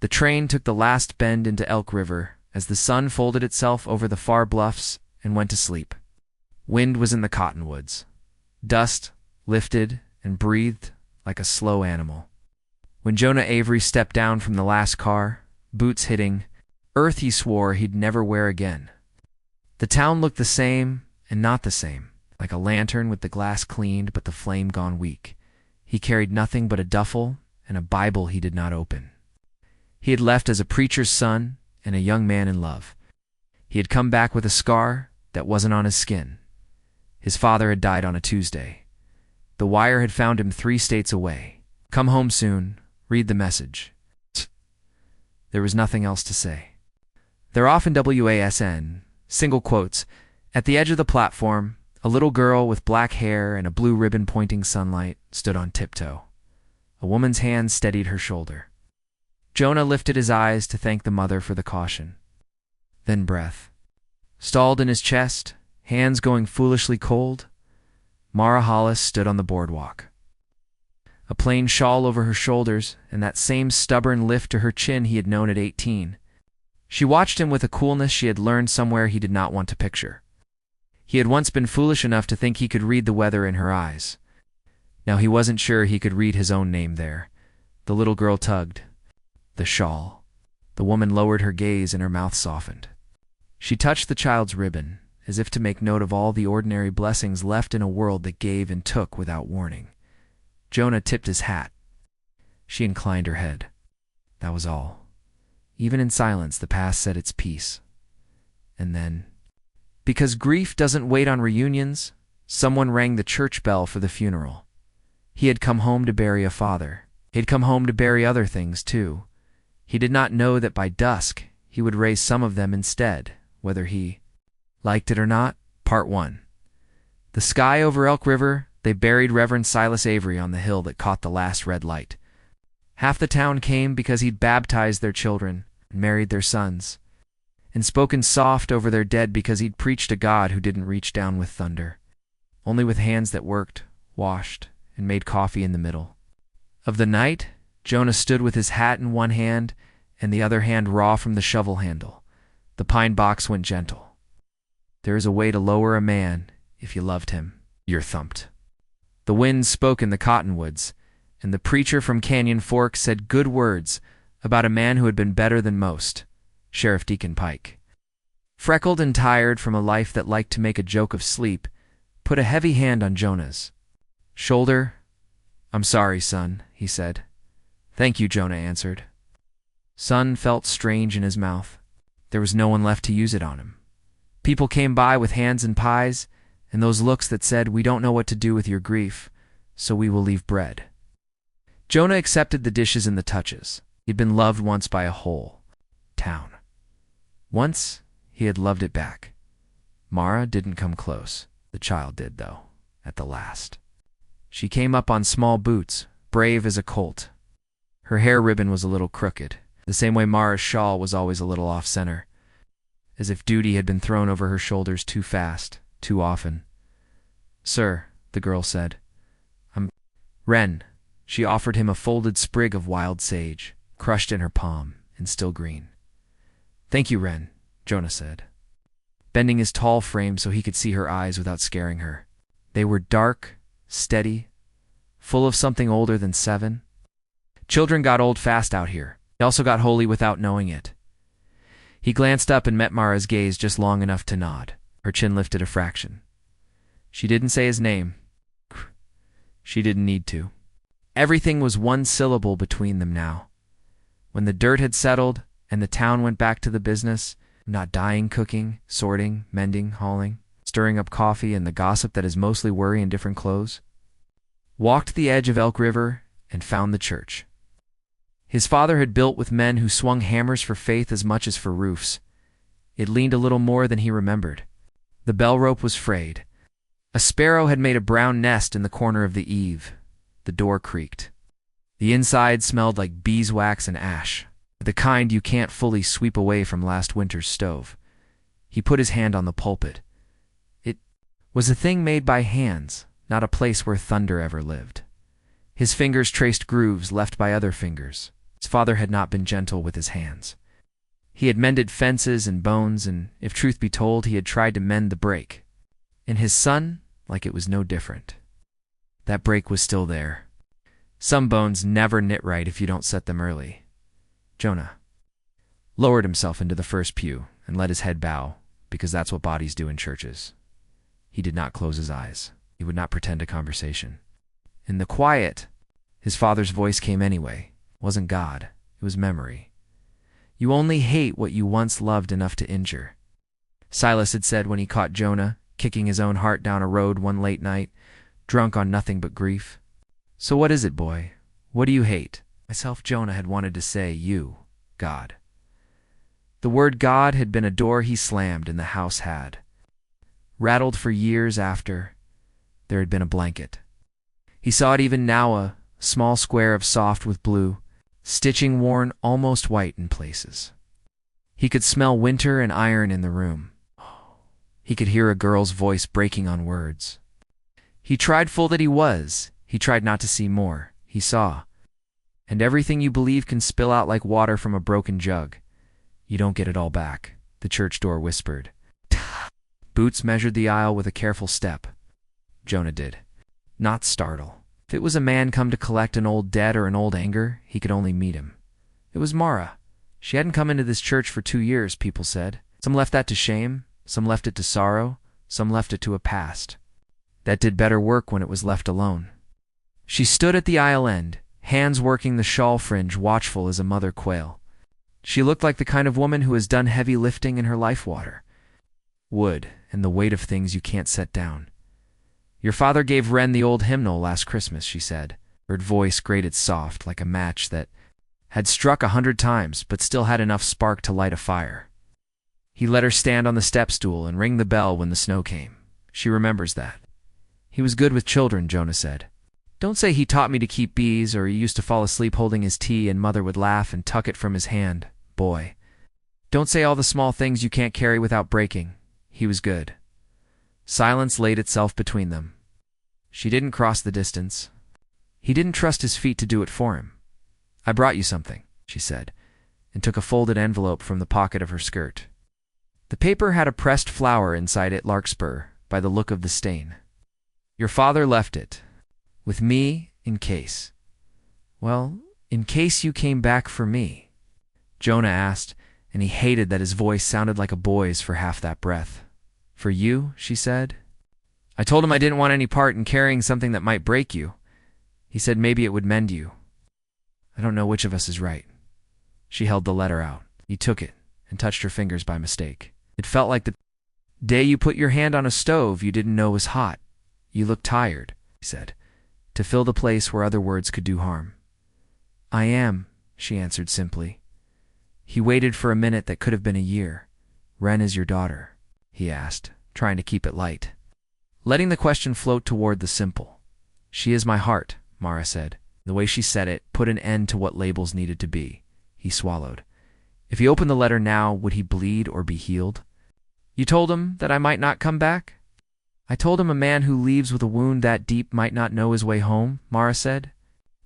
The train took the last bend into Elk River as the sun folded itself over the far bluffs and went to sleep. Wind was in the cottonwoods. Dust lifted and breathed like a slow animal. When Jonah Avery stepped down from the last car, boots hitting, earth he swore he'd never wear again. The town looked the same and not the same, like a lantern with the glass cleaned but the flame gone weak. He carried nothing but a duffel and a Bible he did not open. He had left as a preacher's son and a young man in love. He had come back with a scar that wasn't on his skin. His father had died on a Tuesday. The wire had found him 3 states away. Come home soon. Read the message. There was nothing else to say. They're off in WASN, single quotes. At the edge of the platform, a little girl with black hair and a blue ribbon pointing sunlight stood on tiptoe. A woman's hand steadied her shoulder. Jonah lifted his eyes to thank the mother for the caution. Then breath. Stalled in his chest, hands going foolishly cold, Mara Hollis stood on the boardwalk. A plain shawl over her shoulders and that same stubborn lift to her chin he had known at 18. She watched him with a coolness she had learned somewhere he did not want to picture. He had once been foolish enough to think he could read the weather in her eyes. Now he wasn't sure he could read his own name there. The little girl tugged. The shawl. The woman lowered her gaze and her mouth softened. She touched the child's ribbon, as if to make note of all the ordinary blessings left in a world that gave and took without warning. Jonah tipped his hat. She inclined her head. That was all. Even in silence, the past said its piece. And then, because grief doesn't wait on reunions, someone rang the church bell for the funeral. He had come home to bury a father. He had come home to bury other things, too. He did not know that by dusk he would raise some of them instead, whether he liked it or not. Part 1. The sky over Elk River, they buried Reverend Silas Avery on the hill that caught the last red light. Half the town came because he'd baptized their children and married their sons, and spoken soft over their dead because he'd preached a God who didn't reach down with thunder, only with hands that worked, washed, and made coffee in the middle. Of the night, Jonah stood with his hat in one hand and the other hand raw from the shovel handle. The pine box went gentle. There is a way to lower a man if you loved him. You're thumped. The wind spoke in the cottonwoods, and the preacher from Canyon Fork said good words about a man who had been better than most, Sheriff Deacon Pike. Freckled and tired from a life that liked to make a joke of sleep, put a heavy hand on Jonah's shoulder. I'm sorry, son, he said. Thank you, Jonah answered. Son felt strange in his mouth. There was no one left to use it on him. People came by with hands and pies, and those looks that said, we don't know what to do with your grief, so we will leave bread. Jonah accepted the dishes and the touches. He'd been loved once by a whole town. Once, he had loved it back. Mara didn't come close. The child did, though, at the last. She came up on small boots, brave as a colt. Her hair ribbon was a little crooked, the same way Mara's shawl was always a little off-center, as if duty had been thrown over her shoulders too fast, too often. Sir, the girl said. I'm Wren. She offered him a folded sprig of wild sage, crushed in her palm and still green. Thank you, Wren, Jonah said, bending his tall frame so he could see her eyes without scaring her. They were dark, steady, full of something older than 7. Children got old fast out here. They also got holy without knowing it. He glanced up and met Mara's gaze just long enough to nod. Her chin lifted a fraction. She didn't say his name. She didn't need to. Everything was one syllable between them now. When the dirt had settled and the town went back to the business, not dyeing, cooking, sorting, mending, hauling, stirring up coffee and the gossip that is mostly worry in different clothes, walked the edge of Elk River and found the church. His father had built with men who swung hammers for faith as much as for roofs. It leaned a little more than he remembered. The bell rope was frayed. A sparrow had made a brown nest in the corner of the eave. The door creaked. The inside smelled like beeswax and ash, the kind you can't fully sweep away from last winter's stove. He put his hand on the pulpit. It was a thing made by hands, not a place where thunder ever lived. His fingers traced grooves left by other fingers, His father had not been gentle with his hands. He had mended fences and bones, and if truth be told, he had tried to mend the break. In his son, like it was no different. That break was still there. Some bones never knit right if you don't set them early. Jonah lowered himself into the first pew and let his head bow, because that's what bodies do in churches. He did not close his eyes. He would not pretend a conversation. In the quiet, his father's voice came anyway. It wasn't God. It was memory. You only hate what you once loved enough to injure. Silas had said when he caught Jonah kicking his own heart down a road one late night, drunk on nothing but grief. So what is it, boy? What do you hate? Myself, Jonah had wanted to say, you, God. The word God had been a door he slammed, and the house had. Rattled for years after, there had been a blanket. He saw it even now, a small square of soft with blue, stitching worn almost white in places. He could smell winter and iron in the room. He could hear a girl's voice breaking on words. He tried, full that he was. He tried not to see more. He saw. And everything you believe can spill out like water from a broken jug. You don't get it all back, the church door whispered. Boots measured the aisle with a careful step. Jonah did. Not startle. If it was a man come to collect an old debt or an old anger, he could only meet him. It was Mara. She hadn't come into this church for 2 years, people said. Some left that to shame, some left it to sorrow, some left it to a past. That did better work when it was left alone. She stood at the aisle end, hands working the shawl fringe, watchful as a mother quail. She looked like the kind of woman who has done heavy lifting in her life water. Wood and the weight of things you can't set down. Your father gave Wren the old hymnal last Christmas, she said. Her voice grated soft like a match that had struck 100 times but still had enough spark to light a fire. He let her stand on the step stool and ring the bell when the snow came. She remembers that. He was good with children, Jonah said. Don't say he taught me to keep bees, or he used to fall asleep holding his tea and mother would laugh and tuck it from his hand, boy. Don't say all the small things you can't carry without breaking. He was good. Silence laid itself between them. She didn't cross the distance. He didn't trust his feet to do it for him. I brought you something, she said, and took a folded envelope from the pocket of her skirt. The paper had a pressed flower inside it, larkspur, by the look of the stain. Your father left it. With me, in case. Well, in case you came back for me, Jonah asked, and he hated that his voice sounded like a boy's for half that breath. For you, she said. I told him I didn't want any part in carrying something that might break you. He said maybe it would mend you. I don't know which of us is right. She held the letter out. He took it and touched her fingers by mistake. It felt like the day you put your hand on a stove you didn't know was hot. You look tired, he said, to fill the place where other words could do harm. I am, she answered simply. He waited for a minute that could have been a year. Wren is your daughter, he asked, trying to keep it light, letting the question float toward the simple. She is my heart, Mara said. The way she said it put an end to what labels needed to be. He swallowed. If he opened the letter now, would he bleed or be healed? You told him that I might not come back? I told him a man who leaves with a wound that deep might not know his way home, Mara said.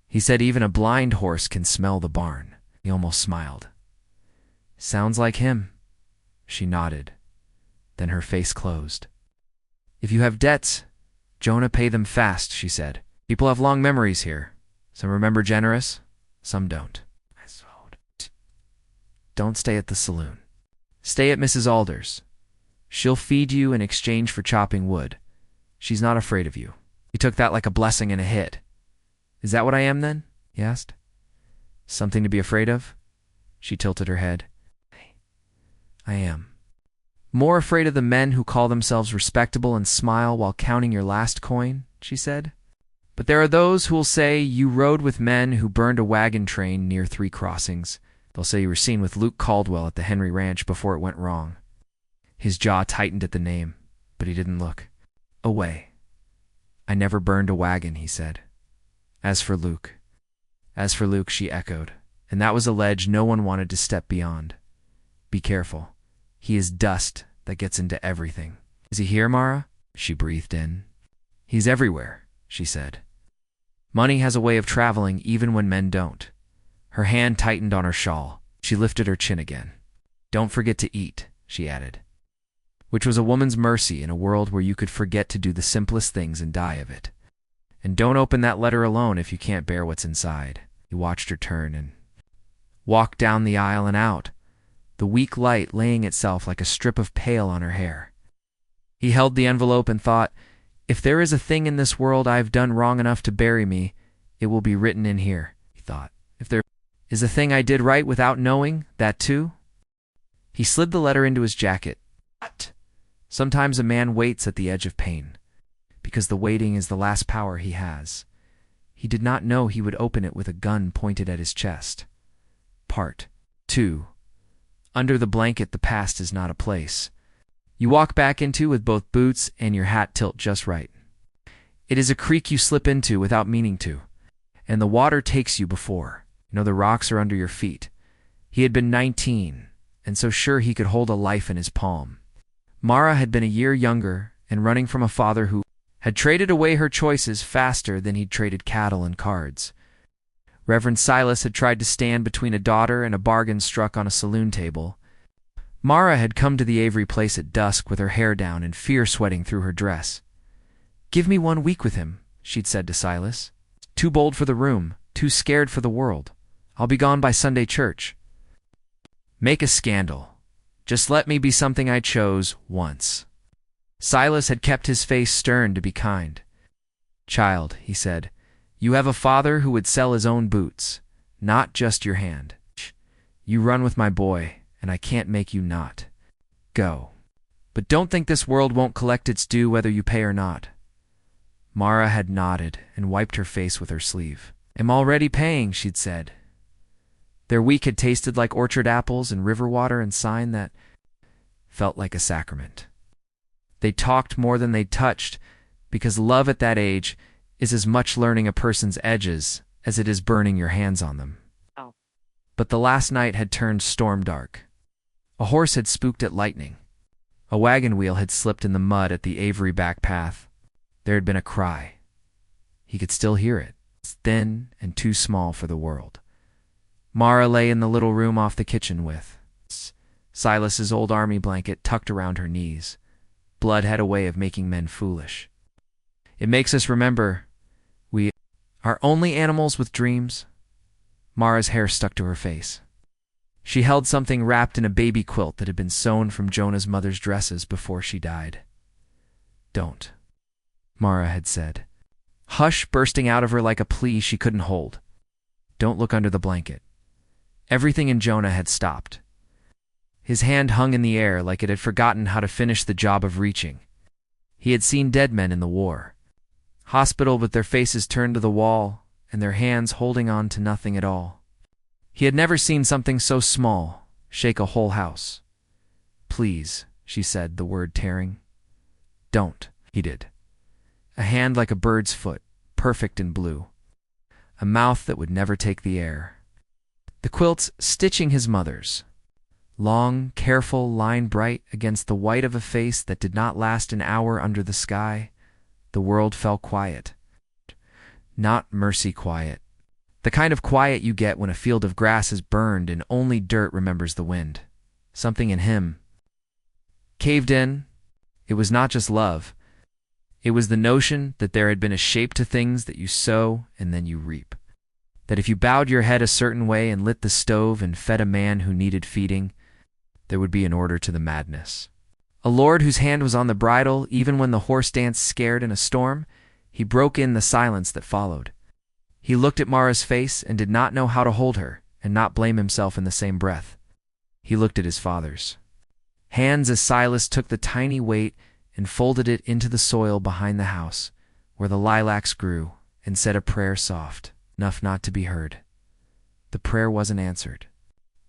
He said even a blind horse can smell the barn. He almost smiled. Sounds like him. She nodded. Then her face closed. If you have debts, Jonah, pay them fast, she said. People have long memories here. Some remember generous, some don't. I swallowed. Don't stay at the saloon. Stay at Mrs. Alder's. She'll feed you in exchange for chopping wood. She's not afraid of you. He took that like a blessing and a hit. Is that what I am, then? He asked. Something to be afraid of? She tilted her head. I am. More afraid of the men who call themselves respectable and smile while counting your last coin, she said. But there are those who'll say you rode with men who burned a wagon train near 3 Crossings. They'll say you were seen with Luke Caldwell at the Henry Ranch before it went wrong. His jaw tightened at the name, but he didn't look away. I never burned a wagon, he said. As for Luke, she echoed, and that was a ledge no one wanted to step beyond. Be careful. He is dust that gets into everything. Is he here, Mara? She breathed in. He's everywhere, she said. Money has a way of traveling even when men don't. Her hand tightened on her shawl. She lifted her chin again. "Don't forget to eat," she added, which was a woman's mercy in a world where you could forget to do the simplest things and die of it. "And don't open that letter alone if you can't bear what's inside." He watched her turn and walk down the aisle and out, the weak light laying itself like a strip of pale on her hair. He held the envelope and thought, "If there is a thing in this world I've done wrong enough to bury me, it will be written in here," he thought. "If there is a thing I did right without knowing, that too?" He slid the letter into his jacket. Sometimes a man waits at the edge of pain, because the waiting is the last power he has. He did not know he would open it with a gun pointed at his chest. Part 2. Under the blanket, the past is not a place you walk back into with both boots and your hat tilt just right. It is a creek you slip into without meaning to, and the water takes you before you know the rocks are under your feet. He had been 19, and so sure he could hold a life in his palm. Mara had been a year younger and running from a father who had traded away her choices faster than he'd traded cattle and cards. Reverend Silas had tried to stand between a daughter and a bargain struck on a saloon table. Mara had come to the Avery place at dusk with her hair down and fear sweating through her dress. "Give me 1 week with him," she'd said to Silas. "Too bold for the room, too scared for the world. I'll be gone by Sunday church." "Make a scandal. Just let me be something I chose once." Silas had kept his face stern to be kind. "Child," he said, "you have a father who would sell his own boots, not just your hand. You run with my boy, and I can't make you not. Go. But don't think this world won't collect its due whether you pay or not." Mara had nodded and wiped her face with her sleeve. "I'm already paying," she'd said. Their week had tasted like orchard apples and river water and sign that felt like a sacrament. They talked more than they touched, because love at that age is as much learning a person's edges as it is burning your hands on them. Oh. But the last night had turned storm dark. A horse had spooked at lightning. A wagon wheel had slipped in the mud at the Avery back path. There had been a cry. He could still hear it, thin and too small for the world. Mara lay in the little room off the kitchen with Silas's old army blanket tucked around her knees. Blood had a way of making men foolish. It makes us remember we are only animals with dreams. Mara's hair stuck to her face. She held something wrapped in a baby quilt that had been sewn from Jonah's mother's dresses before she died. "Don't," Mara had said. Hush bursting out of her like a plea she couldn't hold. "Don't look under the blanket." Everything in Jonah had stopped. His hand hung in the air like it had forgotten how to finish the job of reaching. He had seen dead men in the war, hospital with their faces turned to the wall and their hands holding on to nothing at all. He had never seen something so small shake a whole house. "Please," she said, the word tearing. "Don't," he did. A hand like a bird's foot, perfect in blue. A mouth that would never take the air. The quilts stitching his mother's. Long, careful, line bright against the white of a face that did not last an hour under the sky. The world fell quiet. Not mercy quiet. The kind of quiet you get when a field of grass is burned and only dirt remembers the wind. Something in him caved in. It was not just love. It was the notion that there had been a shape to things that you sow and then you reap. That if you bowed your head a certain way and lit the stove and fed a man who needed feeding, there would be an order to the madness. A lord whose hand was on the bridle even when the horse danced scared in a storm, he broke in the silence that followed. He looked at Mara's face and did not know how to hold her and not blame himself in the same breath. He looked at his father's hands as Silas took the tiny weight and folded it into the soil behind the house, where the lilacs grew, and said a prayer soft enough not to be heard. The prayer wasn't answered.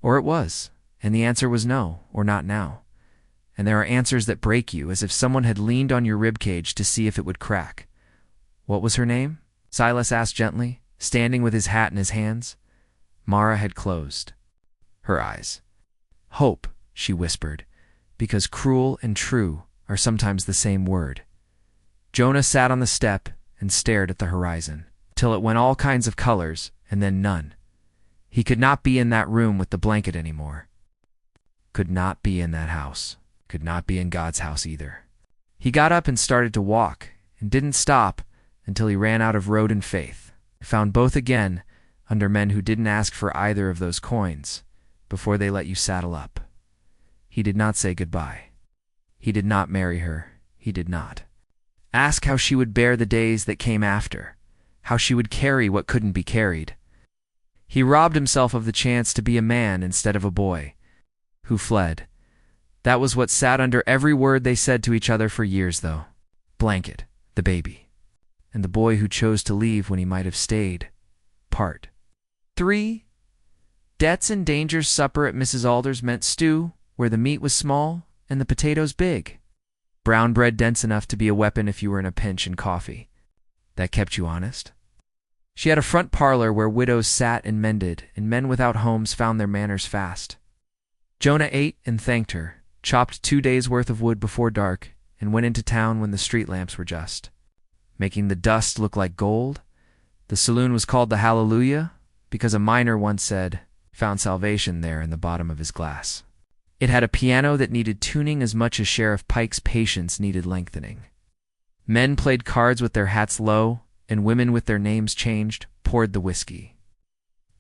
Or it was, and the answer was no, or not now. And there are answers that break you, as if someone had leaned on your ribcage to see if it would crack. "What was her name?" Silas asked gently, standing with his hat in his hands. Mara had closed her eyes. "Hope," she whispered, "because cruel and true are sometimes the same word." Jonah sat on the step and stared at the horizon, till it went all kinds of colors and then none. He could not be in that room with the blanket anymore. Could not be in that house. Could not be in God's house either. He got up and started to walk, and didn't stop until he ran out of road and faith. Found both again under men who didn't ask for either of those coins before they let you saddle up. He did not say goodbye. He did not marry her. He did not ask how she would bear the days that came after, how she would carry what couldn't be carried. He robbed himself of the chance to be a man instead of a boy who fled. That was what sat under every word they said to each other for years, though. Blanket, the baby, and the boy who chose to leave when he might have stayed. Part 3. Debts and dangers supper at Mrs. Alder's meant stew, where the meat was small and the potatoes big. Brown bread dense enough to be a weapon if you were in a pinch, and coffee that kept you honest. She had a front parlor where widows sat and mended, and men without homes found their manners fast. Jonah ate and thanked her, chopped 2 days' worth of wood before dark, and went into town when the street lamps were just making the dust look like gold. The saloon was called the Hallelujah because a miner once said found salvation there in the bottom of his glass. It had a piano that needed tuning as much as Sheriff Pike's patience needed lengthening. Men played cards with their hats low, and women with their names changed poured the whiskey.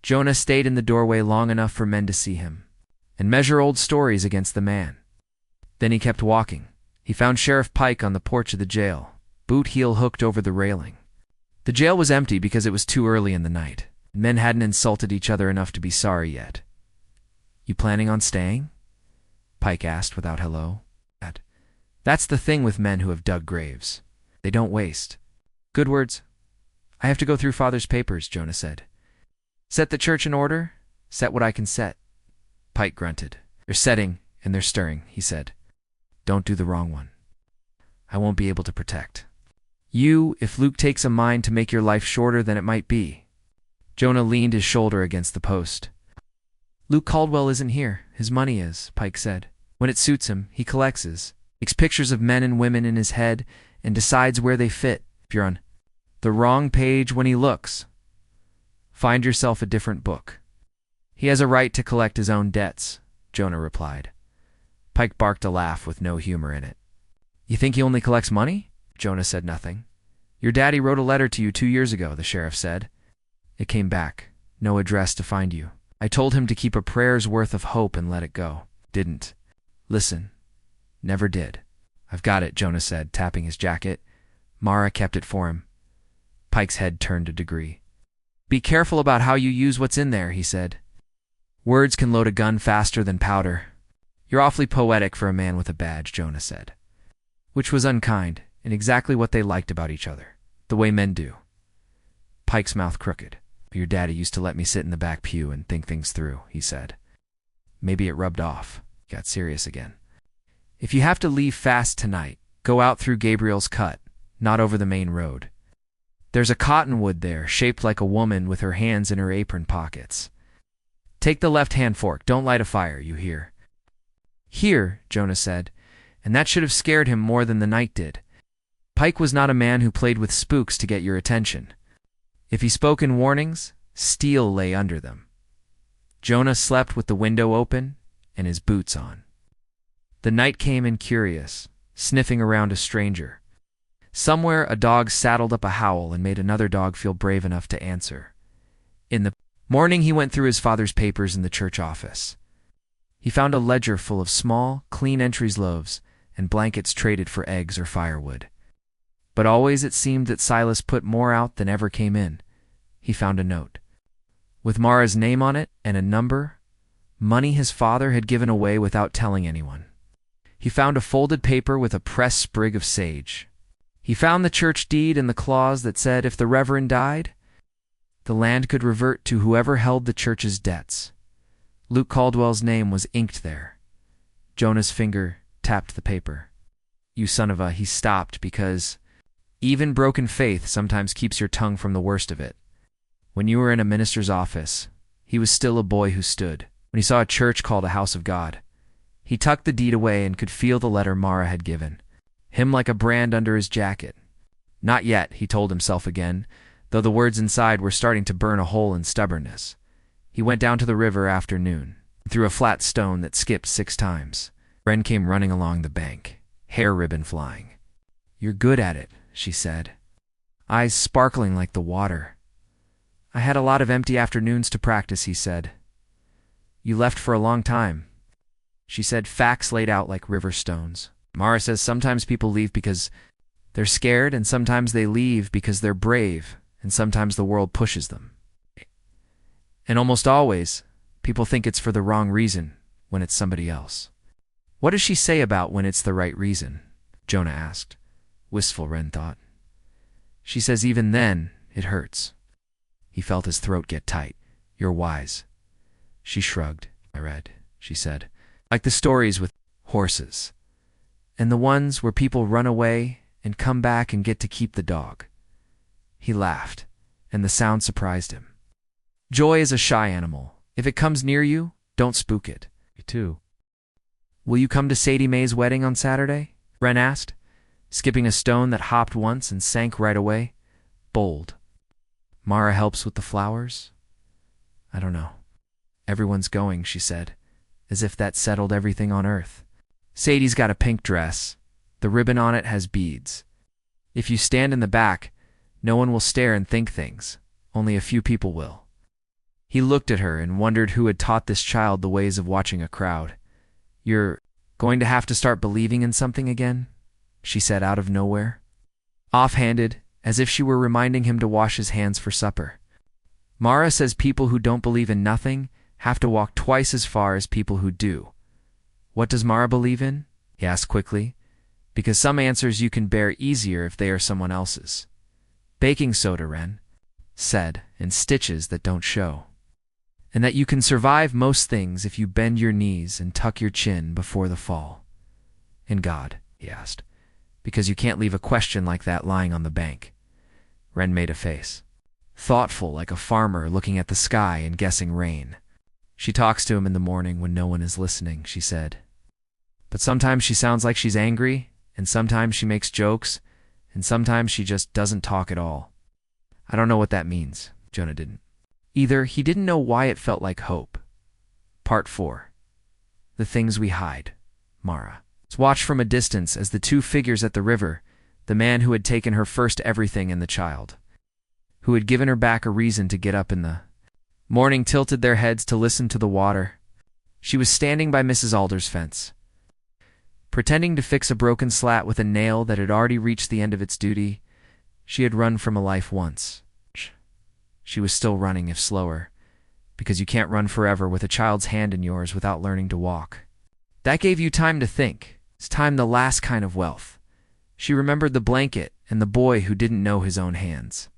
Jonah stayed in the doorway long enough for men to see him and measure old stories against the man. Then he kept walking. He found Sheriff Pike on the porch of the jail, boot heel hooked over the railing. The jail was empty because it was too early in the night. Men hadn't insulted each other enough to be sorry yet. "You planning on staying?" Pike asked without hello. That's the thing with men who have dug graves. They don't waste good words. "I have to go through Father's papers," Jonah said. "Set the church in order?" "Set what I can set." Pike grunted. "They're setting and they're stirring," he said. "Don't do the wrong one. I won't be able to protect you if Luke takes a mind to make your life shorter than it might be." Jonah leaned his shoulder against the post. "Luke Caldwell isn't here. His money is," Pike said. "When it suits him, he collects, takes pictures of men and women in his head, and decides where they fit. If you're on the wrong page when he looks, find yourself a different book." "He has a right to collect his own debts," Jonah replied. Pike barked a laugh with no humor in it. "You think he only collects money?" Jonah said nothing. "Your daddy wrote a letter to you 2 years ago," the sheriff said. "It came back. No address to find you. I told him to keep a prayer's worth of hope and let it go. Didn't listen. Never did." "I've got it," Jonah said, tapping his jacket. "Mara kept it for him." Pike's head turned a degree. "Be careful about how you use what's in there," he said. "Words can load a gun faster than powder." "You're awfully poetic for a man with a badge," Jonah said. Which was unkind, and exactly what they liked about each other. The way men do. Pike's mouth crooked. "Your daddy used to let me sit in the back pew and think things through," he said. Maybe it rubbed off. He got serious again. "If you have to leave fast tonight, go out through Gabriel's Cut, not over the main road. There's a cottonwood there, shaped like a woman with her hands in her apron pockets. Take the left-hand fork. Don't light a fire, you hear?" "Here," Jonah said, and that should have scared him more than the night did. Pike was not a man who played with spooks to get your attention. If he spoke in warnings, steel lay under them. Jonah slept with the window open and his boots on. The night came in curious, sniffing around a stranger. Somewhere a dog saddled up a howl and made another dog feel brave enough to answer. In the morning he went through his father's papers in the church office. He found a ledger full of small, clean entries, loaves, and blankets traded for eggs or firewood. But always it seemed that Silas put more out than ever came in. He found a note with Mara's name on it and a number, money his father had given away without telling anyone. He found a folded paper with a pressed sprig of sage. He found the church deed and the clause that said if the reverend died, the land could revert to whoever held the church's debts. Luke Caldwell's name was inked there. Jonah's finger tapped the paper. "You son of a," he stopped because even broken faith sometimes keeps your tongue from the worst of it. When you were in a minister's office, he was still a boy who stood when he saw a church called a house of God. He tucked the deed away and could feel the letter Mara had given him like a brand under his jacket. Not yet, he told himself again, though the words inside were starting to burn a hole in stubbornness. He went down to the river after noon, threw a flat stone that skipped 6 times. Wren came running along the bank, hair ribbon flying. "You're good at it," she said, eyes sparkling like the water. "I had a lot of empty afternoons to practice," he said. "You left for a long time," she said, facts laid out like river stones. Mara says sometimes people leave because they're scared, and sometimes they leave because they're brave, and sometimes the world pushes them. And almost always, people think it's for the wrong reason when it's somebody else. "What does she say about when it's the right reason?" Jonah asked. Wistful, Wren thought. "She says even then, it hurts." He felt his throat get tight. "You're wise." She shrugged. "I read," she said, "like the stories with horses, and the ones where people run away and come back and get to keep the dog." He laughed, and the sound surprised him. Joy is a shy animal. If it comes near you, don't spook it. Me too. "Will you come to Sadie Mae's wedding on Saturday?" Wren asked, skipping a stone that hopped once and sank right away. Bold. "Mara helps with the flowers?" "I don't know." "Everyone's going," she said, as if that settled everything on earth. "Sadie's got a pink dress. The ribbon on it has beads. If you stand in the back, no one will stare and think things. Only a few people will." He looked at her and wondered who had taught this child the ways of watching a crowd. "You're going to have to start believing in something again?" she said out of nowhere, offhanded, as if she were reminding him to wash his hands for supper. "Mara says people who don't believe in nothing have to walk twice as far as people who do." "What does Mara believe in?" he asked quickly, because some answers you can bear easier if they are someone else's. "Baking soda," Wren said, "and stitches that don't show. And that you can survive most things if you bend your knees and tuck your chin before the fall." "And God?" he asked, because you can't leave a question like that lying on the bank. Wren made a face. Thoughtful, like a farmer looking at the sky and guessing rain. "She talks to him in the morning when no one is listening," she said. "But sometimes she sounds like she's angry, and sometimes she makes jokes, and sometimes she just doesn't talk at all." "I don't know what that means." Jonah didn't. Either he didn't know why it felt like hope. Part 4. The Things We Hide. Mara watched from a distance as the two figures at the river, the man who had taken her first everything and the child, who had given her back a reason to get up in the morning, tilted their heads to listen to the water. She was standing by Mrs. Alder's fence, pretending to fix a broken slat with a nail that had already reached the end of its duty. She had run from a life once. She was still running, if slower, because you can't run forever with a child's hand in yours without learning to walk. That gave you time to think. It's time, the last kind of wealth. She remembered the blanket and the boy who didn't know his own hands.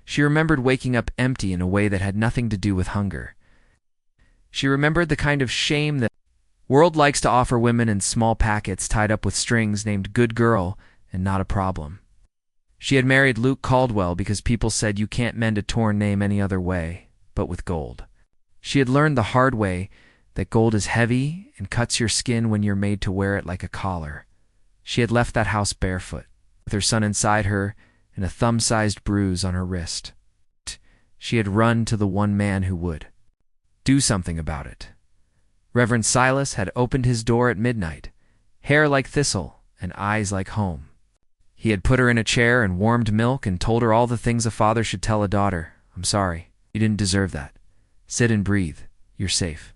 She remembered waking up empty in a way that had nothing to do with hunger. She remembered the kind of shame that world likes to offer women in small packets tied up with strings named good girl and not a problem. She had married Luke Caldwell because people said you can't mend a torn name any other way, but with gold. She had learned the hard way that gold is heavy and cuts your skin when you're made to wear it like a collar. She had left that house barefoot, with her son inside her and a thumb-sized bruise on her wrist. She had run to the one man who would do something about it. Reverend Silas had opened his door at midnight, hair like thistle and eyes like home. He had put her in a chair and warmed milk and told her all the things a father should tell a daughter. "I'm sorry. You didn't deserve that. Sit and breathe. You're safe.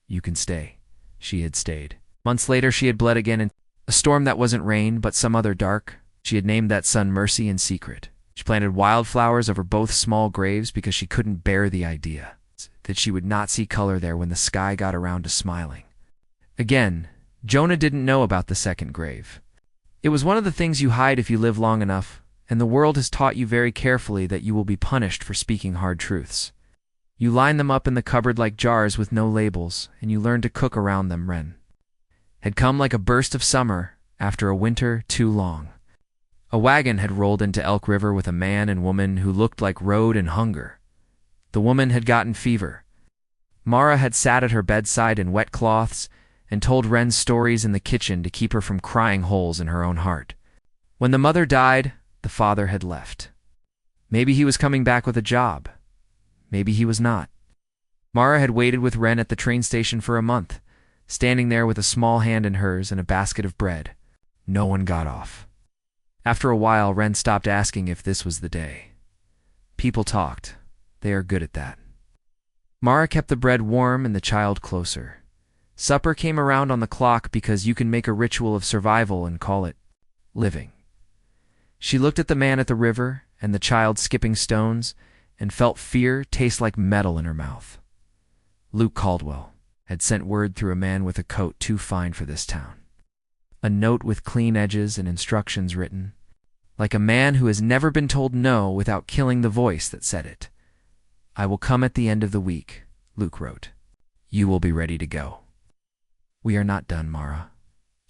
You can stay." She had stayed. Months later, she had bled again in a storm that wasn't rain, but some other dark. She had named that son Mercy in secret. She planted wildflowers over both small graves because she couldn't bear the idea that she would not see color there when the sky got around to smiling. Again, Jonah didn't know about the second grave. It was one of the things you hide if you live long enough, and the world has taught you very carefully that you will be punished for speaking hard truths. You line them up in the cupboard like jars with no labels, and you learn to cook around them. Wren had come like a burst of summer after a winter too long. A wagon had rolled into Elk River with a man and woman who looked like road and hunger. The woman had gotten fever. Mara had sat at her bedside in wet cloths and told Wren stories in the kitchen to keep her from crying holes in her own heart. When the mother died, the father had left. Maybe he was coming back with a job. Maybe he was not. Mara had waited with Wren at the train station for a month, standing there with a small hand in hers and a basket of bread. No one got off. After a while, Wren stopped asking if this was the day. People talked. They are good at that. Mara kept the bread warm and the child closer. Supper came around on the clock because you can make a ritual of survival and call it living. She looked at the man at the river and the child skipping stones and felt fear taste like metal in her mouth. Luke Caldwell had sent word through a man with a coat too fine for this town. A note with clean edges and instructions written, like a man who has never been told no without killing the voice that said it. "I will come at the end of the week," Luke wrote. "You will be ready to go." "We are not done, Mara.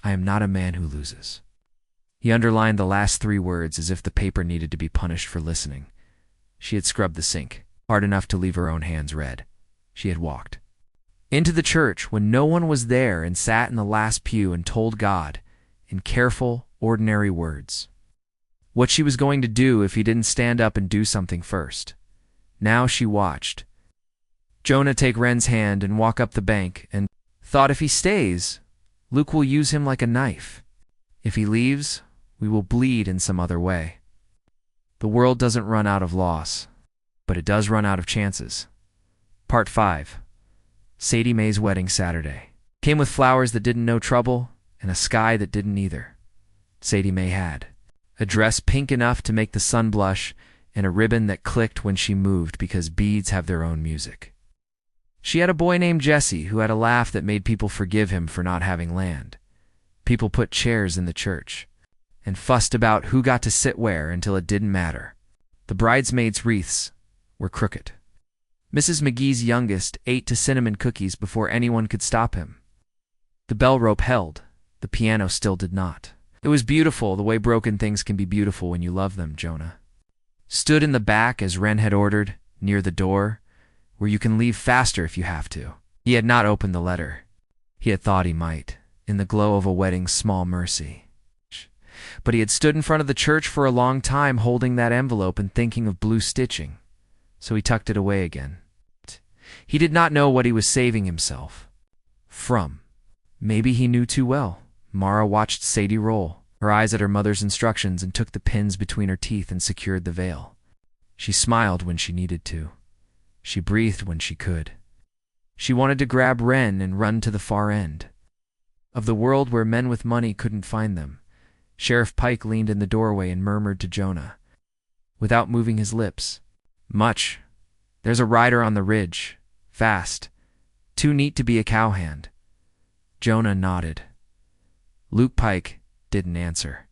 I am not a man who loses." He underlined the last 3 words as if the paper needed to be punished for listening. She had scrubbed the sink, hard enough to leave her own hands red. She had walked into the church when no one was there and sat in the last pew and told God, in careful, ordinary words, what she was going to do if he didn't stand up and do something first. Now she watched Jonah take Wren's hand and walk up the bank and thought, if he stays, Luke will use him like a knife. If he leaves, we will bleed in some other way. The world doesn't run out of loss, but it does run out of chances. Part 5. Sadie Mae's wedding Saturday came with flowers that didn't know trouble and a sky that didn't either. Sadie Mae had a dress pink enough to make the sun blush and a ribbon that clicked when she moved because beads have their own music. She had a boy named Jesse who had a laugh that made people forgive him for not having land. People put chairs in the church and fussed about who got to sit where until it didn't matter. The bridesmaids' wreaths were crooked. Mrs. McGee's youngest ate to cinnamon cookies before anyone could stop him. The bell rope held. The piano still did not. It was beautiful, the way broken things can be beautiful when you love them, Jonah stood in the back as Wren had ordered, near the door, where you can leave faster if you have to. He had not opened the letter. He had thought he might, in the glow of a wedding's small mercy. But he had stood in front of the church for a long time holding that envelope and thinking of blue stitching, so he tucked it away again. He did not know what he was saving himself from. Maybe he knew too well. Mara watched Sadie roll her eyes at her mother's instructions and took the pins between her teeth and secured the veil. She smiled when she needed to. She breathed when she could. She wanted to grab Wren and run to the far end of the world where men with money couldn't find them. Sheriff Pike leaned in the doorway and murmured to Jonah, without moving his lips, "Much. There's a rider on the ridge. Fast. Too neat to be a cowhand." Jonah nodded. Luke Pike didn't answer.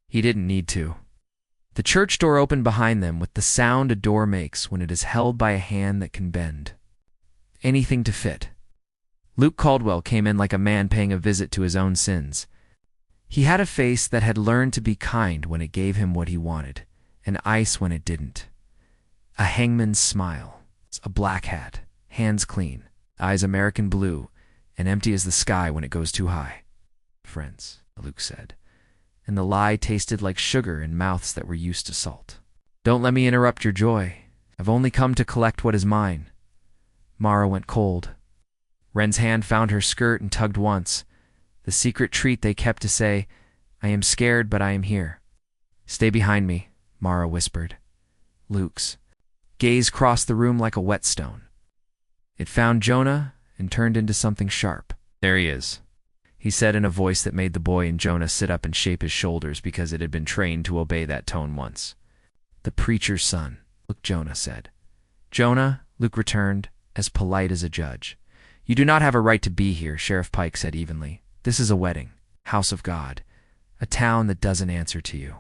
He didn't need to. The church door opened behind them with the sound a door makes when it is held by a hand that can bend anything to fit. Luke Caldwell came in like a man paying a visit to his own sins. He had a face that had learned to be kind when it gave him what he wanted, and ice when it didn't. A hangman's smile, a black hat, hands clean, eyes American blue, and empty as the sky when it goes too high. "Friends," Luke said, and the lie tasted like sugar in mouths that were used to salt. "Don't let me interrupt your joy. I've only come to collect what is mine." Mara went cold. Wren's hand found her skirt and tugged once, the secret treat they kept to say, "I am scared, but I am here." "Stay behind me," Mara whispered. Luke's gaze crossed the room like a whetstone. It found Jonah and turned into something sharp. "There he is," he said in a voice that made the boy in Jonah sit up and shape his shoulders because it had been trained to obey that tone once. "The preacher's son," Luke Jonah said. "Jonah," Luke returned, as polite as a judge. "You do not have a right to be here," Sheriff Pike said evenly. "This is a wedding, house of God, a town that doesn't answer to you."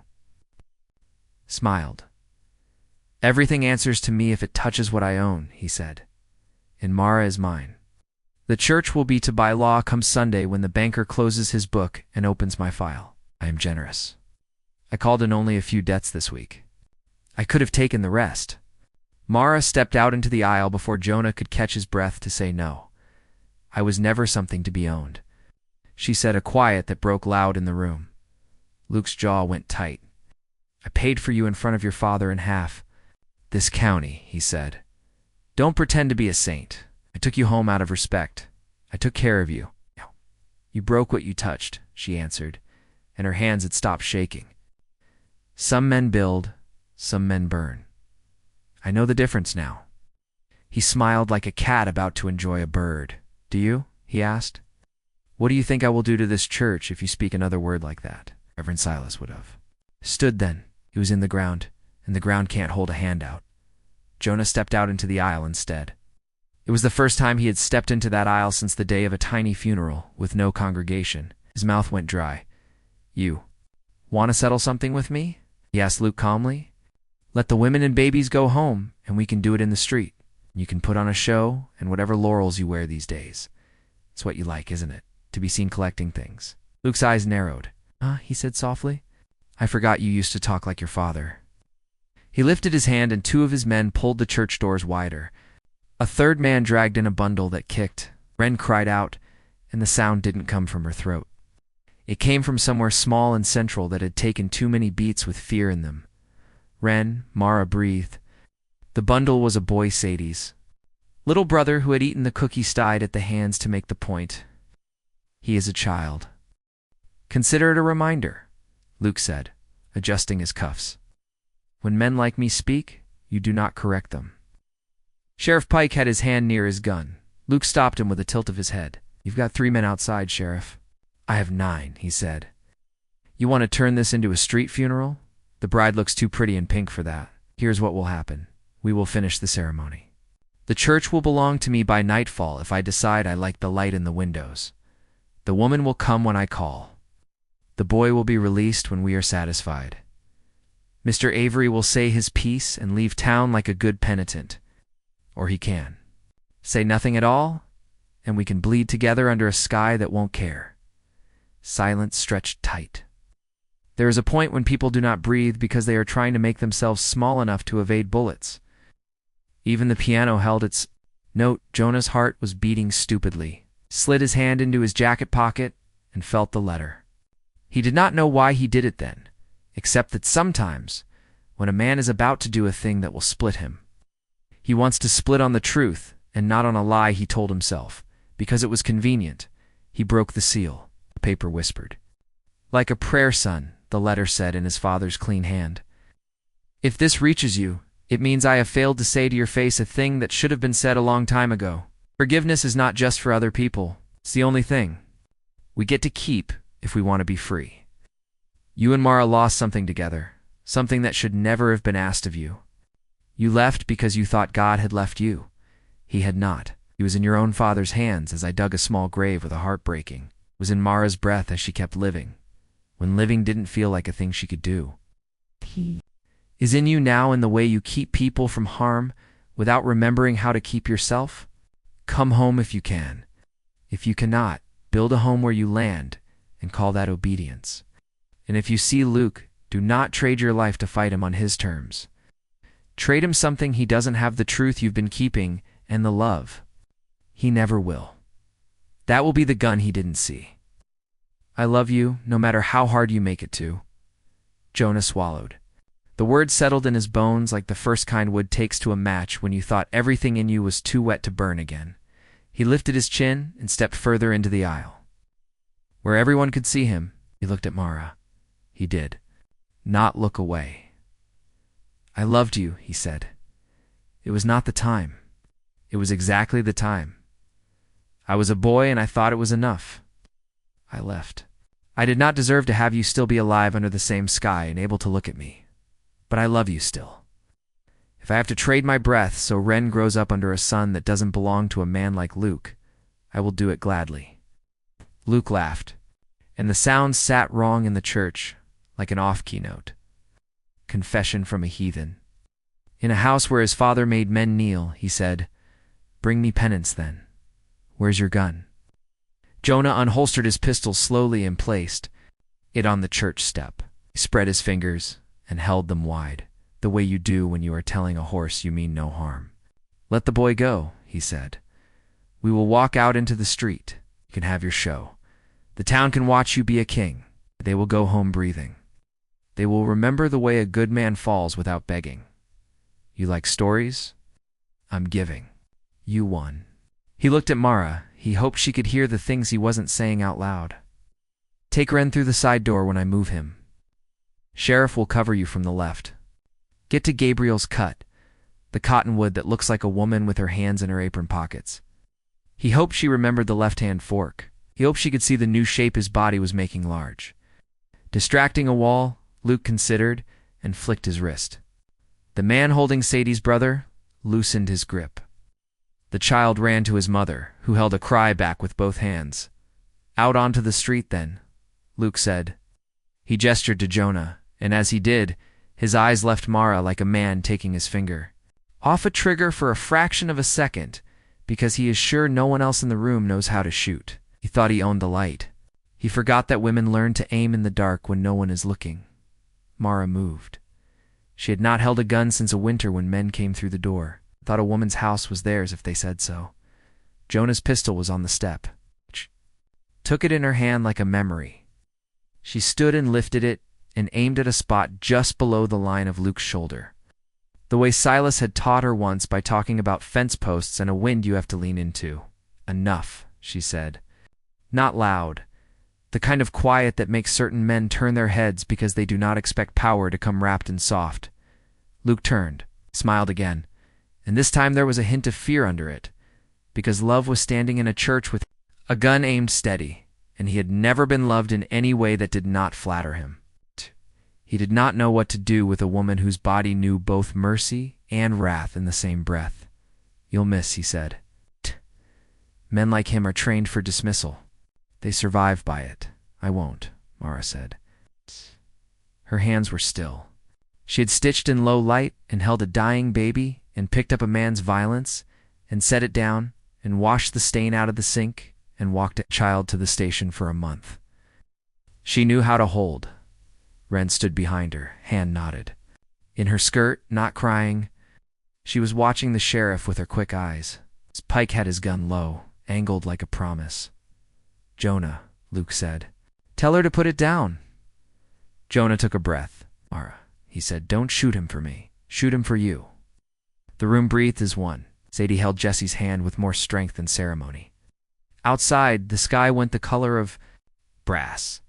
Smiled. "Everything answers to me if it touches what I own," he said. "And Mara is mine. The church will be to by law come Sunday when the banker closes his book and opens my file. I am generous. I called in only a few debts this week. I could have taken the rest." Mara stepped out into the aisle before Jonah could catch his breath to say no. "I was never something to be owned," she said, a quiet that broke loud in the room. Luke's jaw went tight. "I paid for you in front of your father in half this county," he said. Don't pretend to be a saint. I took you home out of respect. I took care of you. You broke what you touched, she answered, and her hands had stopped shaking. Some men build, some men burn. I know the difference now. He smiled like a cat about to enjoy a bird. Do you? He asked. What do you think I will do to this church if you speak another word like that? Reverend Silas would have. Stood then. He was in the ground, and the ground can't hold a hand out. Jonah stepped out into the aisle instead. It was the first time he had stepped into that aisle since the day of a tiny funeral with no congregation. His mouth went dry. You want to settle something with me? He asked Luke calmly. Let the women and babies go home, and we can do it in the street. You can put on a show and whatever laurels you wear these days. It's what you like, isn't it? To be seen collecting things. Luke's eyes narrowed. He said softly. I forgot you used to talk like your father. He lifted his hand and two of his men pulled the church doors wider. A third man dragged in a bundle that kicked. Wren cried out, and the sound didn't come from her throat. It came from somewhere small and central that had taken too many beats with fear in them. Wren, Mara breathed. The bundle was a boy Sadie's. Little brother who had eaten the cookies died at the hands to make the point. He is a child. Consider it a reminder, Luke said, adjusting his cuffs. When men like me speak, you do not correct them. Sheriff Pike had his hand near his gun. Luke stopped him with a tilt of his head. You've got 3 men outside, Sheriff. I have 9, he said. You want to turn this into a street funeral? The bride looks too pretty in pink for that. Here's what will happen. We will finish the ceremony. The church will belong to me by nightfall if I decide I like the light in the windows. The woman will come when I call. The boy will be released when we are satisfied. Mr. Avery will say his piece and leave town like a good penitent. Or he can say nothing at all, and we can bleed together under a sky that won't care. Silence stretched tight. There is a point when people do not breathe because they are trying to make themselves small enough to evade bullets. Even the piano held its note. Jonah's heart was beating stupidly. Slid his hand into his jacket pocket and felt the letter. He did not know why he did it then, except that sometimes, when a man is about to do a thing that will split him, he wants to split on the truth and not on a lie he told himself, because it was convenient. He broke the seal, the paper whispered. Like a prayer, son, the letter said in his father's clean hand. If this reaches you, it means I have failed to say to your face a thing that should have been said a long time ago. Forgiveness is not just for other people. It's the only thing we get to keep if we want to be free. You and Mara lost something together, something that should never have been asked of you. You left because you thought God had left you. He had not. He was in your own father's hands as I dug a small grave with a heart breaking. It was in Mara's breath as she kept living, when living didn't feel like a thing she could do. He is in you now in the way you keep people from harm without remembering how to keep yourself. Come home if you can. If you cannot, build a home where you land and call that obedience. And if you see Luke, do not trade your life to fight him on his terms. Trade him something he doesn't have, the truth you've been keeping and the love. He never will. That will be the gun he didn't see. I love you, no matter how hard you make it to. Jonah swallowed. The word settled in his bones like the first kind wood takes to a match when you thought everything in you was too wet to burn again. He lifted his chin and stepped further into the aisle. Where everyone could see him, he looked at Mara. He did not look away. I loved you, he said. It was not the time. It was exactly the time. I was a boy and I thought it was enough. I left. I did not deserve to have you still be alive under the same sky and able to look at me. But I love you still. If I have to trade my breath so Wren grows up under a sun that doesn't belong to a man like Luke, I will do it gladly. Luke laughed, and the sound sat wrong in the church, like an off-key note. Confession from a heathen. In a house where his father made men kneel, he said, Bring me penance then. Where's your gun? Jonah unholstered his pistol slowly and placed it on the church step. He spread his fingers and held them wide, the way you do when you are telling a horse you mean no harm. Let the boy go, he said. We will walk out into the street. You can have your show. The town can watch you be a king. They will go home breathing. They will remember the way a good man falls without begging. You like stories? I'm giving. You won. He looked at Mara. He hoped she could hear the things he wasn't saying out loud. Take Ren through the side door when I move him. Sheriff will cover you from the left. Get to Gabriel's cut, the cottonwood that looks like a woman with her hands in her apron pockets. He hoped she remembered the left-hand fork. He hoped she could see the new shape his body was making large. Distracting a wall, Luke considered and flicked his wrist. The man holding Sadie's brother loosened his grip. The child ran to his mother, who held a cry back with both hands. Out onto the street, then, Luke said. He gestured to Jonah, and as he did, his eyes left Mara like a man taking his finger off a trigger for a fraction of a second, because he is sure no one else in the room knows how to shoot. He thought he owned the light. He forgot that women learn to aim in the dark when no one is looking. Mara moved. She had not held a gun since a winter when men came through the door. Thought a woman's house was theirs if they said so. Jonah's pistol was on the step. Took it in her hand like a memory. She stood and lifted it and aimed at a spot just below the line of Luke's shoulder. The way Silas had taught her once by talking about fence posts and a wind you have to lean into. Enough, she said. Not loud. The kind of quiet that makes certain men turn their heads because they do not expect power to come wrapped in soft. Luke turned, smiled again, and this time there was a hint of fear under it, because love was standing in a church with a gun aimed steady, and he had never been loved in any way that did not flatter him. He did not know what to do with a woman whose body knew both mercy and wrath in the same breath. You'll miss, he said. Men like him are trained for dismissal. They survive by it. I won't, Mara said. Her hands were still. She had stitched in low light and held a dying baby and picked up a man's violence and set it down and washed the stain out of the sink and walked a child to the station for a month. She knew how to hold. Ren stood behind her, hand knotted. In her skirt, not crying, she was watching the sheriff with her quick eyes. Pike had his gun low, angled like a promise. Jonah, Luke said. Tell her to put it down. Jonah took a breath. Mara, he said, don't shoot him for me. Shoot him for you. The room breathed as one. Sadie held Jesse's hand with more strength than ceremony. Outside, the sky went the color of brass.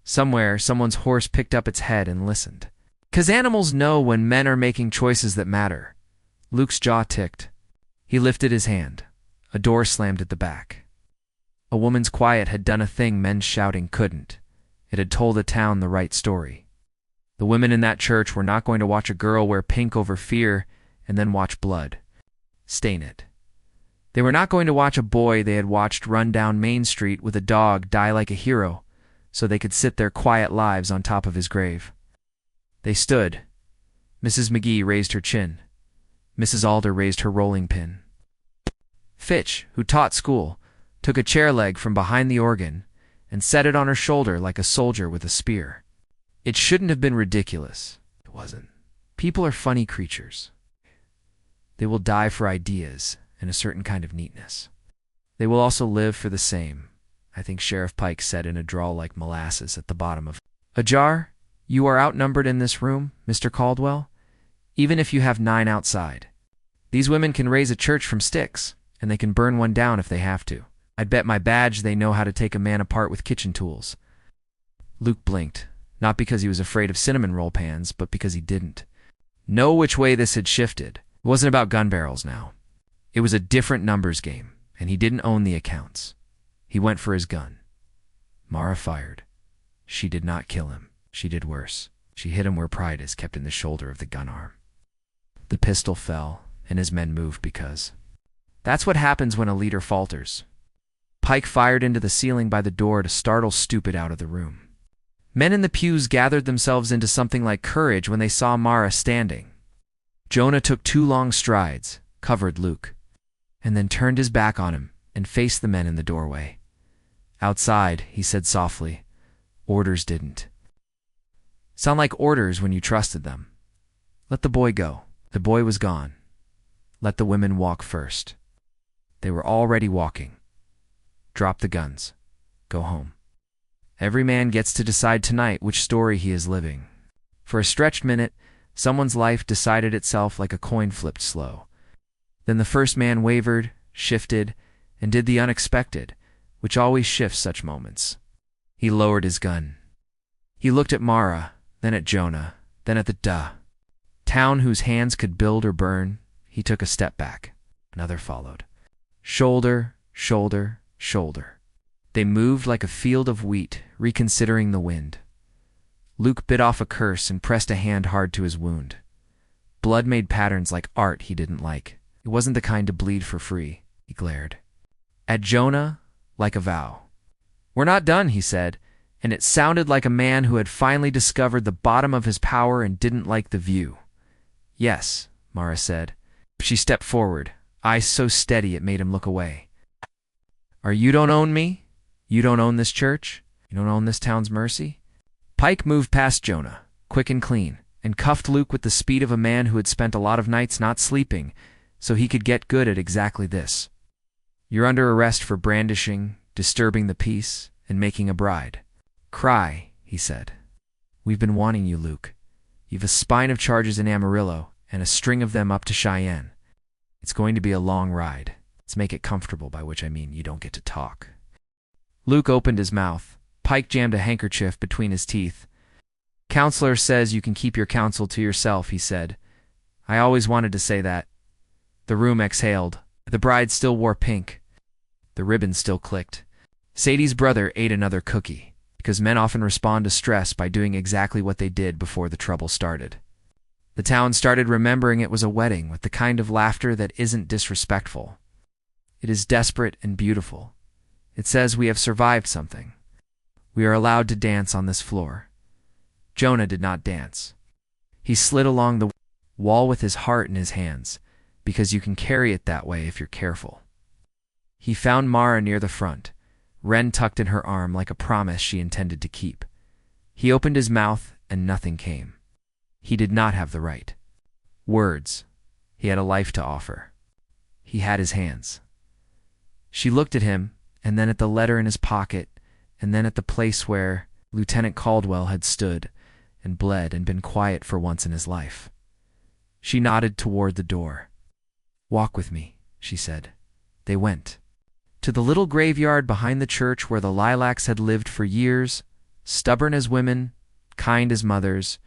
Somewhere, someone's horse picked up its head and listened. 'Cause animals know when men are making choices that matter. Luke's jaw ticked. He lifted his hand. A door slammed at the back. A woman's quiet had done a thing men's shouting couldn't. It had told the town the right story. The women in that church were not going to watch a girl wear pink over fear and then watch blood stain it. They were not going to watch a boy they had watched run down Main Street with a dog die like a hero so they could sit their quiet lives on top of his grave. They stood. Mrs. McGee raised her chin. Mrs. Alder raised her rolling pin. Fitch, who taught school, took a chair leg from behind the organ and set it on her shoulder like a soldier with a spear. It shouldn't have been ridiculous. It wasn't. People are funny creatures. They will die for ideas and a certain kind of neatness. They will also live for the same, I think Sheriff Pike said in a drawl like molasses at the bottom of a jar. You are outnumbered in this room, Mr. Caldwell, even if you have 9 outside. These women can raise a church from sticks, and they can burn one down if they have to. I'd bet my badge they know how to take a man apart with kitchen tools. Luke blinked, not because he was afraid of cinnamon roll pans, but because he didn't know which way this had shifted. It wasn't about gun barrels now. It was a different numbers game, and he didn't own the accounts. He went for his gun. Mara fired. She did not kill him. She did worse. She hit him where pride is kept in the shoulder of the gun arm. The pistol fell, and his men moved because that's what happens when a leader falters. Pike fired into the ceiling by the door to startle Stupid out of the room. Men in the pews gathered themselves into something like courage when they saw Mara standing. Jonah took 2 long strides, covered Luke, and then turned his back on him and faced the men in the doorway. Outside, he said softly, orders didn't sound like orders when you trusted them. Let the boy go. The boy was gone. Let the women walk first. They were already walking. Drop the guns. Go home. Every man gets to decide tonight which story he is living. For a stretched minute, someone's life decided itself like a coin flipped slow. Then the first man wavered, shifted, and did the unexpected, which always shifts such moments. He lowered his gun. He looked at Mara, then at Jonah, then at the town whose hands could build or burn. He took a step back. Another followed. Shoulder, shoulder, shoulder. They moved like a field of wheat, reconsidering the wind. Luke bit off a curse and pressed a hand hard to his wound. Blood made patterns like art he didn't like. It wasn't the kind to bleed for free. He glared at Jonah like a vow. "We're not done," he said, and it sounded like a man who had finally discovered the bottom of his power and didn't like the view. "Yes," Mara said. She stepped forward, eyes so steady it made him look away. You don't own me? You don't own this church? You don't own this town's mercy?" Pike moved past Jonah, quick and clean, and cuffed Luke with the speed of a man who had spent a lot of nights not sleeping, so he could get good at exactly this. "You're under arrest for brandishing, disturbing the peace, and making a bride." "Cry," he said. "We've been wanting you, Luke. You've a spine of charges in Amarillo, and a string of them up to Cheyenne. It's going to be a long ride. Let's make it comfortable, by which I mean you don't get to talk." Luke opened his mouth. Pike jammed a handkerchief between his teeth. "Counselor says you can keep your counsel to yourself," he said. "I always wanted to say that." The room exhaled. The bride still wore pink. The ribbon still clicked. Sadie's brother ate another cookie, because men often respond to stress by doing exactly what they did before the trouble started. The town started remembering it was a wedding with the kind of laughter that isn't disrespectful. It is desperate and beautiful. It says we have survived something. We are allowed to dance on this floor. Jonah did not dance. He slid along the wall with his heart in his hands, because you can carry it that way if you're careful. He found Mara near the front, Wren tucked in her arm like a promise she intended to keep. He opened his mouth and nothing came. He did not have the right words. He had a life to offer. He had his hands. She looked at him, and then at the letter in his pocket, and then at the place where Lieutenant Caldwell had stood and bled and been quiet for once in his life. She nodded toward the door. "Walk with me," she said. They went to the little graveyard behind the church where the lilacs had lived for years, stubborn as women, kind as mothers.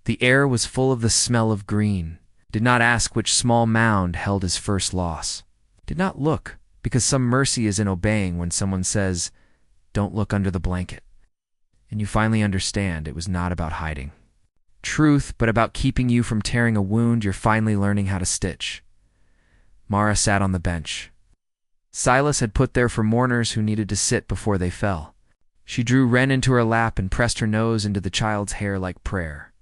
The air was full of the smell of green. Did not ask which small mound held his first loss. Did not look, because some mercy is in obeying when someone says, "Don't look under the blanket." And you finally understand it was not about hiding truth, but about keeping you from tearing a wound you're finally learning how to stitch. Mara sat on the bench. Silas had put there for mourners who needed to sit before they fell. She drew Wren into her lap and pressed her nose into the child's hair like prayer.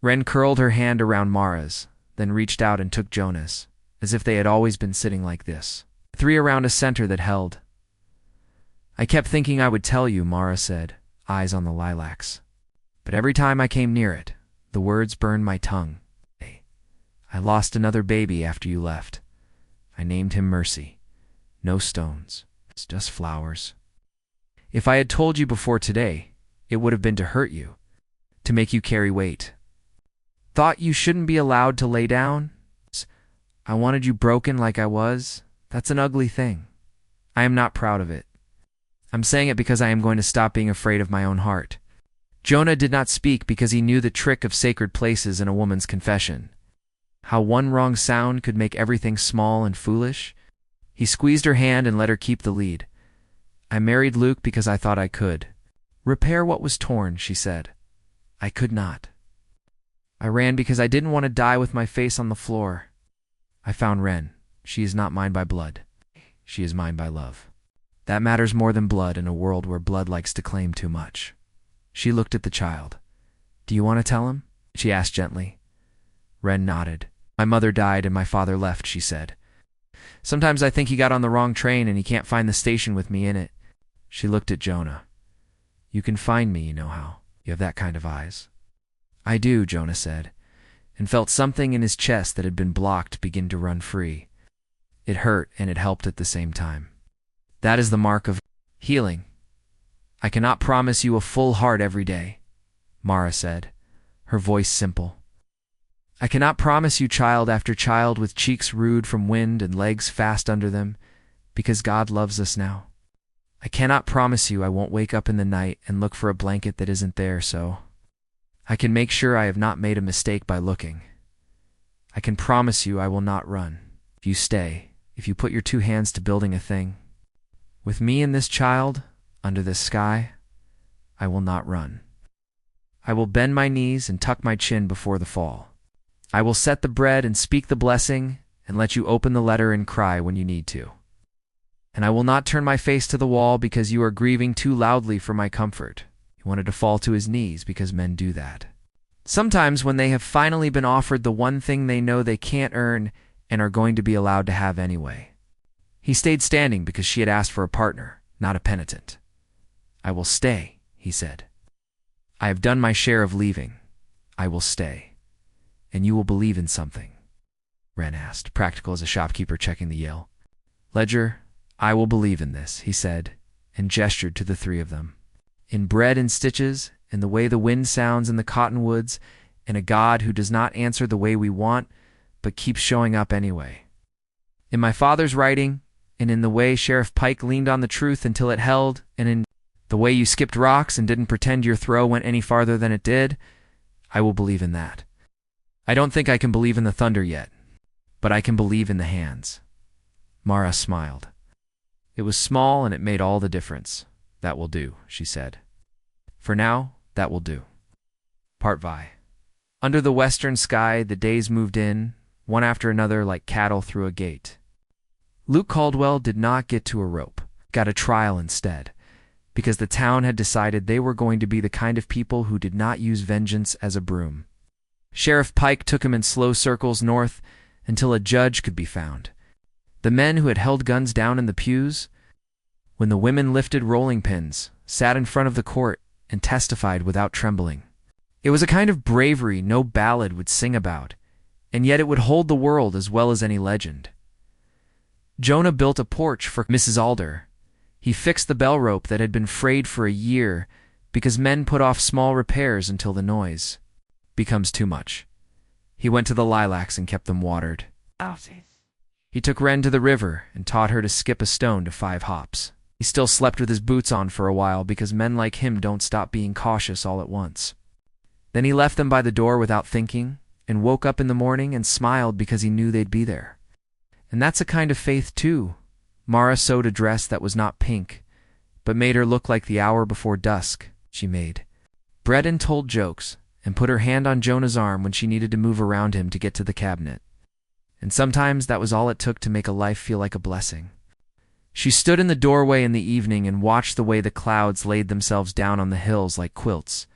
Wren curled her hand around Mara's, then reached out and took Jonah's, as if they had always been sitting like this. Three around a center that held. "I kept thinking I would tell you," Mara said, eyes on the lilacs. "But every time I came near it, the words burned my tongue. I lost another baby after you left. I named him Mercy. No stones. It's just flowers. If I had told you before today, it would have been to hurt you, to make you carry weight. Thought you shouldn't be allowed to lay down? I wanted you broken like I was. That's an ugly thing. I am not proud of it. I'm saying it because I am going to stop being afraid of my own heart." Jonah did not speak because he knew the trick of sacred places in a woman's confession. How one wrong sound could make everything small and foolish. He squeezed her hand and let her keep the lead. "I married Luke because I thought I could repair what was torn," she said. "I could not. I ran because I didn't want to die with my face on the floor. I found Wren. She is not mine by blood. She is mine by love. That matters more than blood in a world where blood likes to claim too much." She looked at the child. "Do you want to tell him?" she asked gently. Wren nodded. "My mother died and my father left," she said. "Sometimes I think he got on the wrong train and he can't find the station with me in it." She looked at Jonah. "You can find me, you know how. You have that kind of eyes." "I do," Jonah said, and felt something in his chest that had been blocked begin to run free. It hurt and it helped at the same time. "That is the mark of healing. I cannot promise you a full heart every day," Mara said, her voice simple. I cannot promise you child after child with cheeks rude from wind and legs fast under them, because God loves us now. I cannot promise you I won't wake up in the night and look for a blanket that isn't there, so I can make sure I have not made a mistake by looking. I can promise you I will not run. If you stay, if you put your 2 hands to building a thing, with me and this child, under this sky, I will not run. I will bend my knees and tuck my chin before the fall. I will set the bread and speak the blessing and let you open the letter and cry when you need to. And I will not turn my face to the wall because you are grieving too loudly for my comfort. He wanted to fall to his knees because men do that. Sometimes when they have finally been offered the one thing they know they can't earn and are going to be allowed to have anyway. He stayed standing because she had asked for a partner, not a penitent. I will stay, he said. I have done my share of leaving. I will stay. And you will believe in something? Wren asked, practical as a shopkeeper checking the Yale ledger. I will believe in this, he said, and gestured to the 3 of them. In bread and stitches, in the way the wind sounds in the cottonwoods, in a God who does not answer the way we want, but keeps showing up anyway. In my father's writing, and in the way Sheriff Pike leaned on the truth until it held, and in the way you skipped rocks and didn't pretend your throw went any farther than it did, I will believe in that. I don't think I can believe in the thunder yet, but I can believe in the hands. Mara smiled. It was small and it made all the difference. That will do, she said. For now, that will do. Part Vi. Under the western sky, the days moved in, one after another like cattle through a gate. Luke Caldwell did not get to a rope, got a trial instead, because the town had decided they were going to be the kind of people who did not use vengeance as a broom. Sheriff Pike took him in slow circles north until a judge could be found. The men who had held guns down in the pews, when the women lifted rolling pins, sat in front of the court and testified without trembling. It was a kind of bravery no ballad would sing about, and yet it would hold the world as well as any legend. Jonah built a porch for Mrs. Alder. He fixed the bell rope that had been frayed for a year because men put off small repairs until the noise becomes too much. He went to the lilacs and kept them watered. He took Wren to the river and taught her to skip a stone to 5 hops. He still slept with his boots on for a while because men like him don't stop being cautious all at once. Then he left them by the door without thinking and woke up in the morning and smiled because he knew they'd be there. And that's a kind of faith too. Mara sewed a dress that was not pink, but made her look like the hour before dusk. She made bread and told jokes and put her hand on Jonah's arm when she needed to move around him to get to the cabinet. And sometimes that was all it took to make a life feel like a blessing. She stood in the doorway in the evening and watched the way the clouds laid themselves down on the hills like quilts.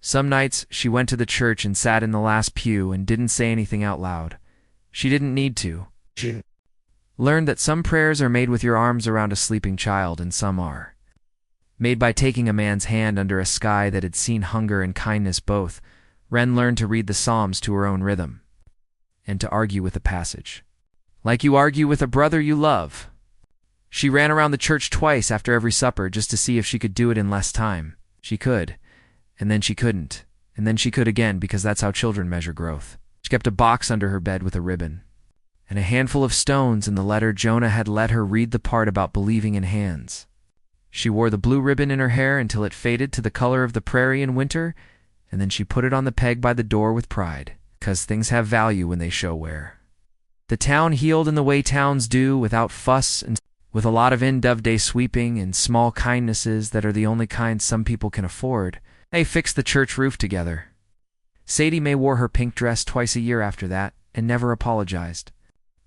Some nights she went to the church and sat in the last pew and didn't say anything out loud. She didn't need to. She learned that some prayers are made with your arms around a sleeping child and some are made by taking a man's hand under a sky that had seen hunger and kindness both. Wren learned to read the Psalms to her own rhythm and to argue with the passage, like you argue with a brother you love. She ran around the church twice after every supper just to see if she could do it in less time. She could, and then she couldn't, and then she could again because that's how children measure growth. She kept a box under her bed with a ribbon and a handful of stones and the letter Jonah had let her read the part about believing in hands. She wore the blue ribbon in her hair until it faded to the color of the prairie in winter, and then she put it on the peg by the door with pride, 'cause things have value when they show wear. The town healed in the way towns do, without fuss and with a lot of end-of-day sweeping and small kindnesses that are the only kind some people can afford. They fixed the church roof together. Sadie Mae wore her pink dress twice a year after that and never apologized.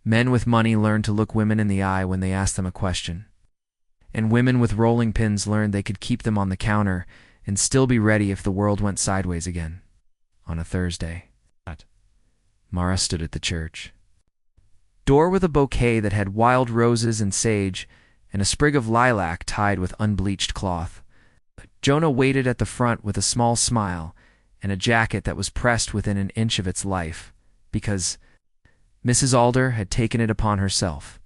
Men with money learned to look women in the eye when they asked them a question. And women with rolling pins learned they could keep them on the counter and still be ready if the world went sideways again. On a Thursday, Mara stood at the church door with a bouquet that had wild roses and sage and a sprig of lilac tied with unbleached cloth. Jonah waited at the front with a small smile and a jacket that was pressed within an inch of its life, because Mrs. Alder had taken it upon herself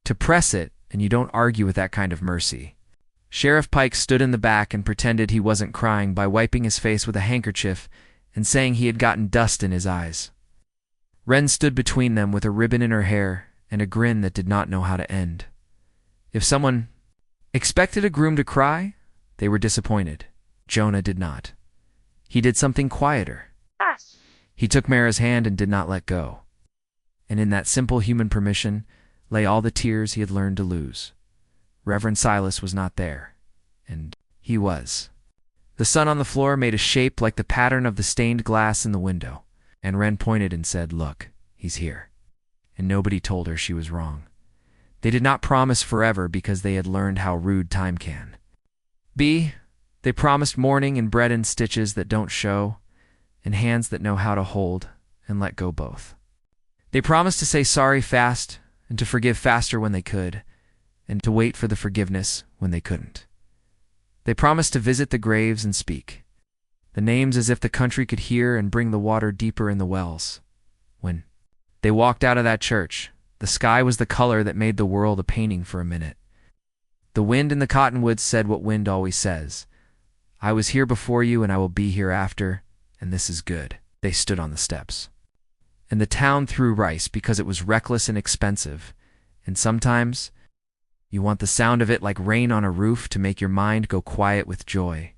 to press it, and you don't argue with that kind of mercy. Sheriff Pike stood in the back and pretended he wasn't crying by wiping his face with a handkerchief and saying he had gotten dust in his eyes. Wren stood between them with a ribbon in her hair and a grin that did not know how to end. If someone expected a groom to cry, they were disappointed. Jonah did not. He did something quieter. He took Mara's hand and did not let go. And in that simple human permission lay all the tears he had learned to lose. Reverend Silas was not there, and he was. The sun on the floor made a shape like the pattern of the stained glass in the window, and Wren pointed and said, "Look, he's here." And nobody told her she was wrong. They did not promise forever because they had learned how rude time can be. They promised mourning and bread and stitches that don't show, and hands that know how to hold and let go both. They promised to say sorry fast and to forgive faster when they could, and to wait for the forgiveness when they couldn't. They promised to visit the graves and speak the names as if the country could hear and bring the water deeper in the wells. When they walked out of that church, the sky was the color that made the world a painting for a minute. The wind in the cottonwoods said what wind always says: "I was here before you and I will be here after, and this is good." They stood on the steps. And the town threw rice because it was reckless and expensive, and sometimes you want the sound of it like rain on a roof to make your mind go quiet with joy.